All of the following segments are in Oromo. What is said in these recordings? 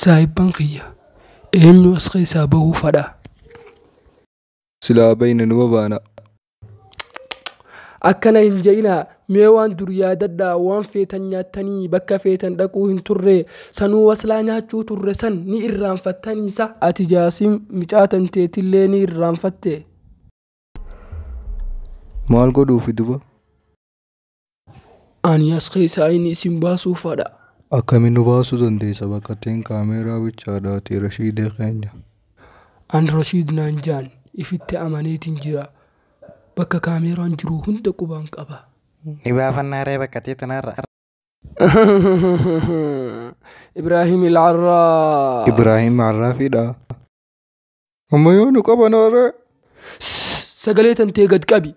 saahibbaan kiyya eenyu as keessaa bahuu fadha. Silaa bayna numa baana. Akkana hin je'inaa mee waan dur yaadadhaa waan feetan nyaattanii bakka feetan dhaquu hin turre sanuu waslaa nyaachuu turre san ni irraanfattaniisa. Ati jaasiin micaatan teetillee ni irraanfatte. Maal godhuufi duba? Ani as keessaa inni isin baasuu fadha. Akkamiin nu baasuu dandeessa bakka teen kaameeraa bichaadhaati Rashiidee keenya. An Rashiid naan jaan ifitti amaneetiin jira. Bakka kaameeraan jiru hunda qubaan qaba. Ni baafannaaree bakka teetanarra. Ibraahim Al-Arraa. Ibraahim Arraafiidha. Amma yoo nu qabanoore. Sagalee tantee gad qabi.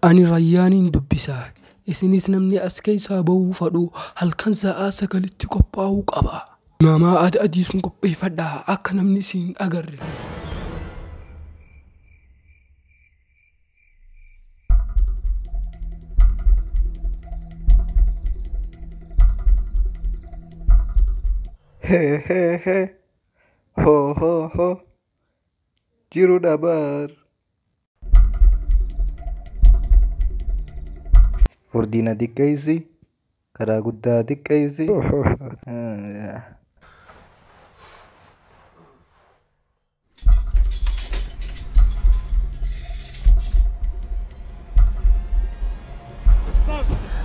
Ani Rayyaaniin dubbisaa. Isinis namni as keessaa bahuu fadhu halkan sa'aa sagalitti qophaa'uu qaba. Maamaa adii sun qopheeffadhaa akka namni isin agarre. He ho jiru dabar. Furdina diqqeessi karaa guddaa diqqeessi.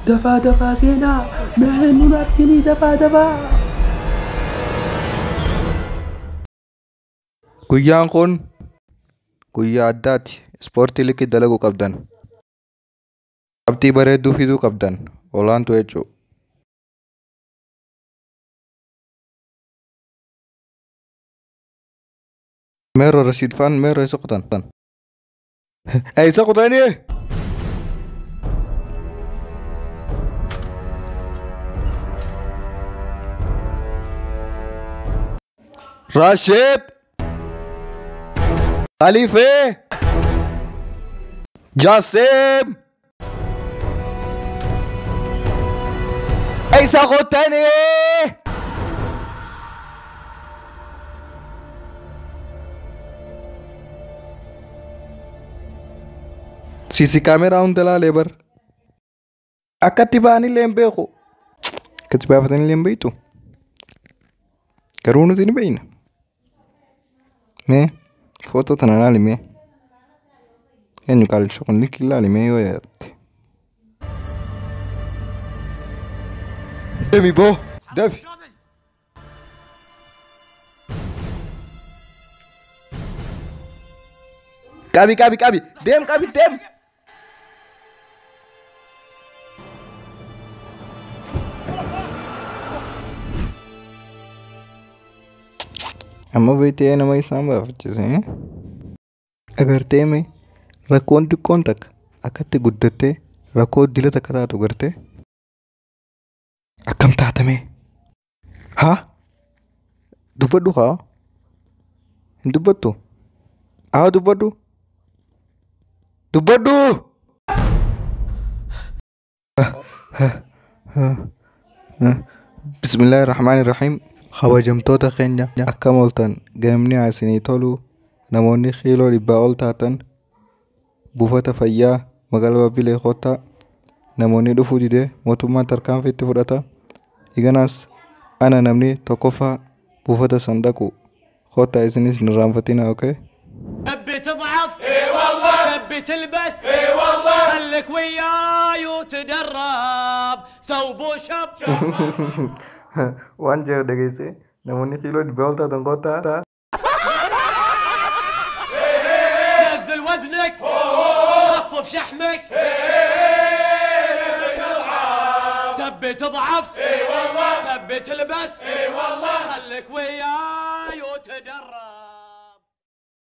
Dafaa seenaa mee nun argini dafaa. Guyyaan kun guyyaa addaati. Ispoortii liqii dalaguu qabdan. Qabxii bareedduu fiduu qabdan. Olaantu jechuudha. Meeroo Rashiid faan meeroo isa qotan. Isa qotanii. Rashiid. Khalife. Jasim. Isa qotanii. Sisi kamera hunda laalee bar. Akkatti ba'anii hin beeku. Akkatti baafatanii hin beektu. Garuu nuti ni beekna. Mee footoo tana laali mee. Eenyu qaalcha kun liqii laali mee yoo yaadatte. Demi boo dafi. Qabi deem. Amma beektee nama isaan baafachise. Agartee mee rakkoon xiqqoon takka akkatti guddattee rakkoo dila takka taatu gartee. Akkam taatame? Haa? Dubbadhu haa? Hin dubbattu? Haa dubbadhu? Bismillahirrahmanirrahim. Kabajamtoota keenya akkam ooltan gamni isinii tolu namoonni kiiloo 100 ol taatan buufata fayyaa magaalaa Babilee Kootaa namoonni dhufuu didee mootummaan tarkaanfii itti fudhata. Iganaas ana namni tokkoffaa buufata sandaqu Kootaa isinis hin irraanfatina okay? تبي تضعف اي والله تبي تلبس اي والله خليك وياي وتدرب سو بوش اب Waan jedhu dhageesse namoonni kiiloo 100 ol taatan Kootaa. نزل وزنك خفف شحمك تبي تضعف اي والله تبي تلبس اي والله خليك وياي وتدرب